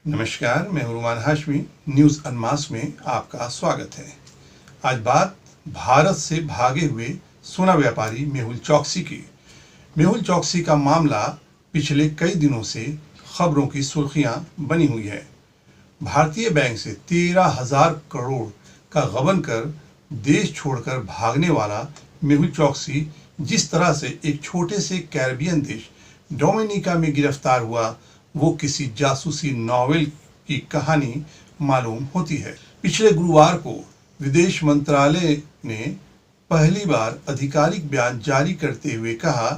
नमस्कार, मैं रुमान हाशमी। न्यूज़ अनमास में आपका स्वागत है। आज बात भारत से भागे हुए सोना व्यापारी मेहुल चोकसी की। मेहुल चोकसी का मामला पिछले कई दिनों से खबरों की सुर्खियां बनी हुई है। भारतीय बैंक से 13,000 करोड़ का गबन कर देश छोड़कर भागने वाला मेहुल चोकसी जिस तरह से एक छोटे से कैरेबियन देश डोमिनिका में गिरफ्तार हुआ, वो किसी जासूसी नॉवेल की कहानी मालूम होती है। पिछले गुरुवार को विदेश मंत्रालय ने पहली बार आधिकारिक बयान जारी करते हुए कहा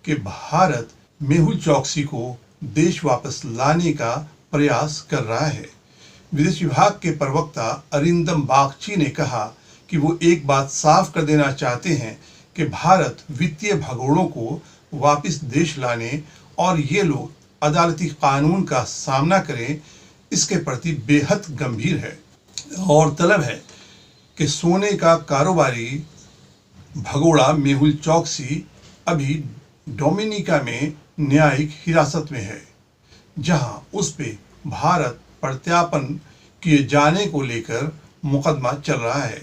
कि भारत मेहुल चोकसी को देश वापस लाने का प्रयास कर रहा है। विदेश विभाग के प्रवक्ता अरिंदम बागची ने कहा कि वो एक बात साफ कर देना चाहते हैं कि भारत वित्तीय भगोड़ों को वापस देश लाने और ये लोग अदालती कानून का सामना करें, इसके प्रति बेहद गंभीर है। और तलब है कि सोने का कारोबारी भगोड़ा मेहुल चोकसी अभी डोमिनिका में न्यायिक हिरासत में है, जहां उस पे भारत प्रत्यार्पण किए जाने को लेकर मुकदमा चल रहा है।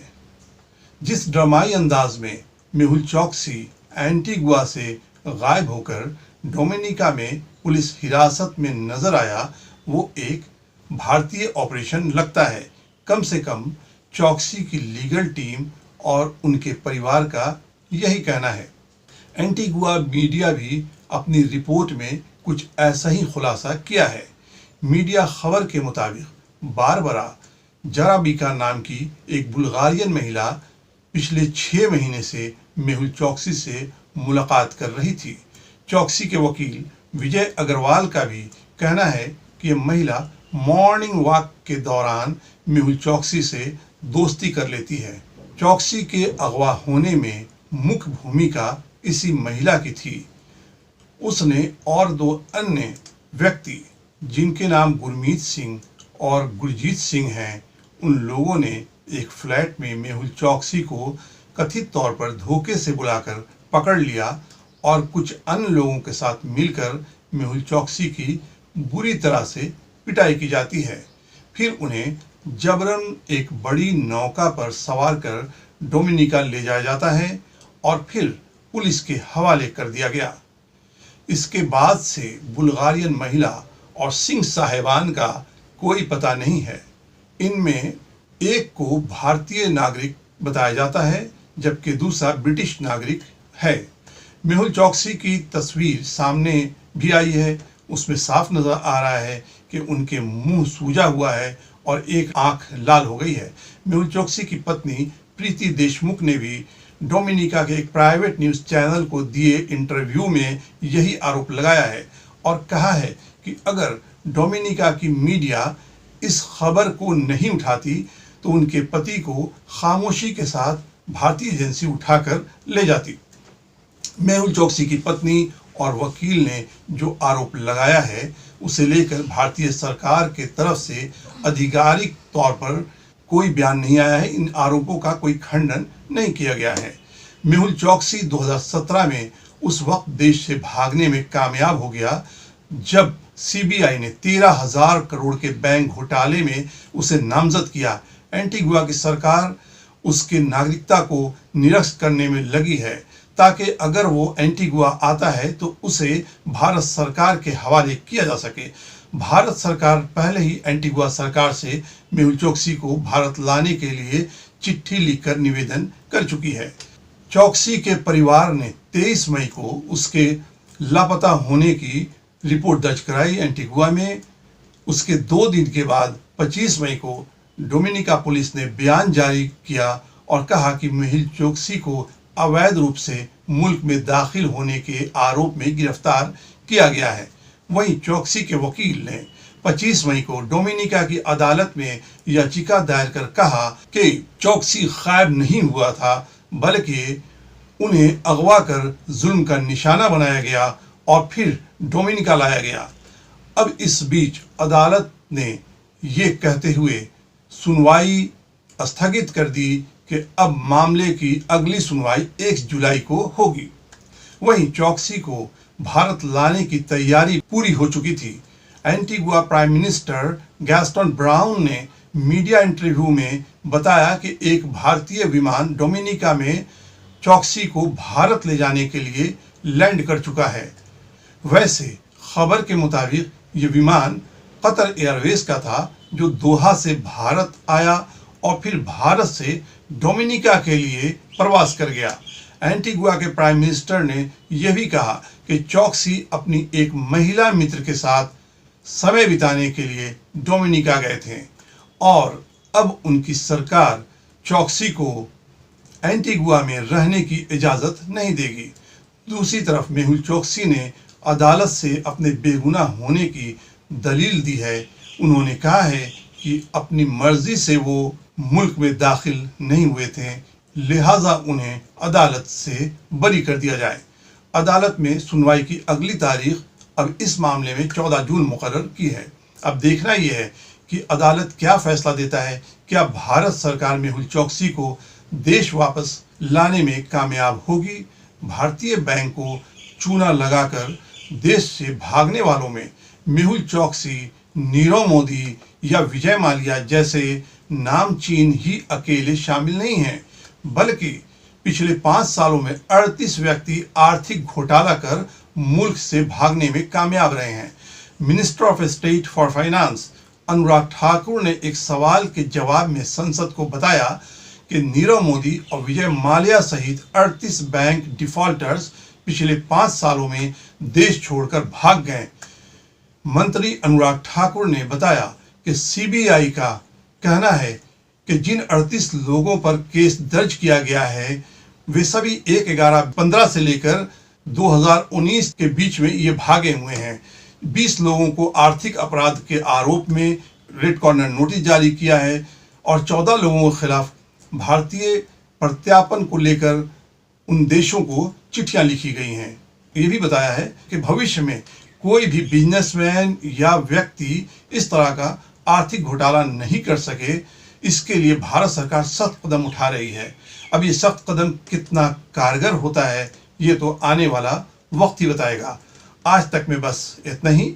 जिस ड्रामाई अंदाज में मेहुल चोकसी एंटीगुआ से गायब होकर डोमिनिका में पुलिस हिरासत में नजर आया, वो एक भारतीय ऑपरेशन लगता है। कम से कम चोकसी की लीगल टीम और उनके परिवार का यही कहना है। एंटीगुआ मीडिया भी अपनी रिपोर्ट में कुछ ऐसा ही खुलासा किया है। मीडिया खबर के मुताबिक बारबरा जराबिका नाम की एक बुल्गारियन महिला पिछले 6 महीने से मेहुल चोकसी से मुलाकात कर रही थी। चोकसी के वकील विजय अग्रवाल का भी कहना है कि यह महिला मॉर्निंग वॉक के दौरान मेहुल चोकसी से दोस्ती कर लेती है। चोकसी के अगवा होने में मुख्य भूमिका इसी महिला की थी। उसने और 2 अन्य व्यक्ति जिनके नाम गुरमीत सिंह और गुरजीत सिंह हैं, उन लोगों ने एक फ्लैट में मेहुल चोकसी को कथित तौर पर धोखे से बुलाकर पकड़ लिया और कुछ अन्य लोगों के साथ मिलकर मेहुल चोकसी की बुरी तरह से पिटाई की जाती है। फिर उन्हें जबरन एक बड़ी नौका पर सवार कर डोमिनिका ले जाया जाता है और फिर पुलिस के हवाले कर दिया गया। इसके बाद से बुल्गारियन महिला और सिंह साहिबान का कोई पता नहीं है। इनमें एक को भारतीय नागरिक बताया जाता है, जबकि दूसरा ब्रिटिश नागरिक है। मेहुल चोकसी की तस्वीर सामने भी आई है। उसमें साफ नजर आ रहा है कि उनके मुंह सूजा हुआ है और एक आंख लाल हो गई है। मेहुल चोकसी की पत्नी प्रीति देशमुख ने भी डोमिनिका के एक प्राइवेट न्यूज़ चैनल को दिए इंटरव्यू में यही आरोप लगाया है और कहा है कि अगर डोमिनिका की मीडिया इस खबर को नहीं उठाती तो उनके पति को खामोशी के साथ भारतीय एजेंसी उठाकर ले जाती। मेहुल चोकसी की पत्नी और वकील ने जो आरोप लगाया है, उसे लेकर भारतीय सरकार के तरफ से आधिकारिक तौर पर कोई बयान नहीं आया है। इन आरोपों का कोई खंडन नहीं किया गया है। मेहुल चोकसी 2017 में उस वक्त देश से भागने में कामयाब हो गया जब सीबीआई ने 13,000 करोड़ के बैंक घोटाले में उसे नामजद किया। एंटीगुआ की सरकार उसके नागरिकता को निरस्त करने में लगी है ताकि अगर वो एंटीगुआ आता है तो उसे भारत सरकार के हवाले किया जा सके। भारत सरकार पहले ही एंटीगुआ सरकार से मेहुल चोकसी को भारत लाने के लिए चिट्ठी लिखकर निवेदन कर चुकी है। चोकसी के परिवार ने 23 मई को उसके लापता होने की रिपोर्ट दर्ज कराई एंटीगुआ में। उसके 2 दिन के बाद 25 मई को डोमिनिका पुलिस ने बयान जारी किया और कहा कि मेहुल चोकसी को अवैध रूप से मुल्क में दाखिल होने के आरोप में गिरफ्तार किया गया है। वहीं चोकसी के वकील ने 25 मई को डोमिनिका की अदालत में याचिका दायर कर कहा कि चोकसी गायब नहीं हुआ था, बल्कि उन्हें अगवा कर जुल्म का निशाना बनाया गया और फिर डोमिनिका लाया गया। अब इस बीच अदालत ने ये कहते हुए सुनवाई स्थगित कर दी कि अब मामले की अगली सुनवाई 1 जुलाई को होगी। वहीं चोकसी को भारत लाने की तैयारी पूरी हो चुकी थी। Antigua prime minister Gaston brown ने मीडिया इंटरव्यू में बताया कि एक भारतीय विमान डोमिनिका में चौकसी को भारत ले जाने के लिए लैंड कर चुका है। वैसे खबर के मुताबिक ये विमान कतर एयरवेज का था, जो दोहा से भारत आया और फिर भारत से डोमिनिका के लिए प्रवास कर गया। एंटीगुआ के प्राइम मिनिस्टर ने यह भी कहा कि चौकसी अपनी एक महिला मित्र के साथ समय बिताने के लिए डोमिनिका गए थे और अब उनकी सरकार चौकसी को एंटीगुआ में रहने की इजाज़त नहीं देगी। दूसरी तरफ मेहुल चोकसी ने अदालत से अपने बेगुनाह होने की दलील दी है। उन्होंने कहा है कि अपनी मर्जी से वो मुल्क में दाखिल नहीं हुए थे, लिहाजा उन्हें अदालत से बरी कर दिया जाए। अदालत में सुनवाई की अगली तारीख अब इस मामले में 14 जून मुकर्रर की है। अब देखना यह है कि अदालत क्या फैसला देता है। क्या भारत सरकार मेहुल चोकसी को देश वापस लाने में कामयाब होगी? भारतीय बैंक को चूना लगाकर देश से भागने वालों में मेहुल चोकसी, नीरव मोदी या विजय माल्या जैसे नामचीन ही अकेले शामिल नहीं हैं, बल्कि पिछले 5 सालों में 38 व्यक्ति आर्थिक घोटाला कर मुल्क से भागने में कामयाब रहे हैं। Minister of state for finance Anurag Thakur ने एक सवाल के जवाब में संसद को बताया कि नीरव मोदी और विजय माल्या सहित 38 बैंक डिफॉल्टर्स पिछले 5 सालों में देश छोड़कर भाग गए। मंत्री अनुराग ठाकुर ने बताया कि सीबीआई का कहना है कि जिन 38 लोगों पर केस दर्ज किया गया है वे सभी 1/11/15 से लेकर 2019 के बीच में ये भागे हुए हैं। 20 लोगों को आर्थिक अपराध के आरोप में रेड कॉर्नर नोटिस जारी किया है और 14 लोगों के खिलाफ भारतीय प्रत्यार्पण को लेकर उन देशों को चिट्ठियां लिखी गई हैं। ये भी बताया है कि भविष्य में कोई भी बिजनेसमैन या व्यक्ति इस तरह का आर्थिक घोटाला नहीं कर सके, इसके लिए भारत सरकार सख्त कदम उठा रही है। अब ये सख्त कदम कितना कारगर होता है ये तो आने वाला वक्त ही बताएगा। आज तक में बस इतना ही।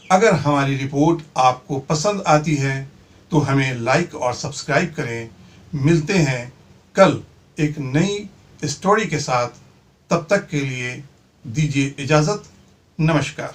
अगर हमारी रिपोर्ट आपको पसंद आती है तो हमें लाइक और सब्सक्राइब करें। मिलते हैं कल एक नई स्टोरी के साथ। तब तक के लिए दीजिए इजाज़त। नमस्कार।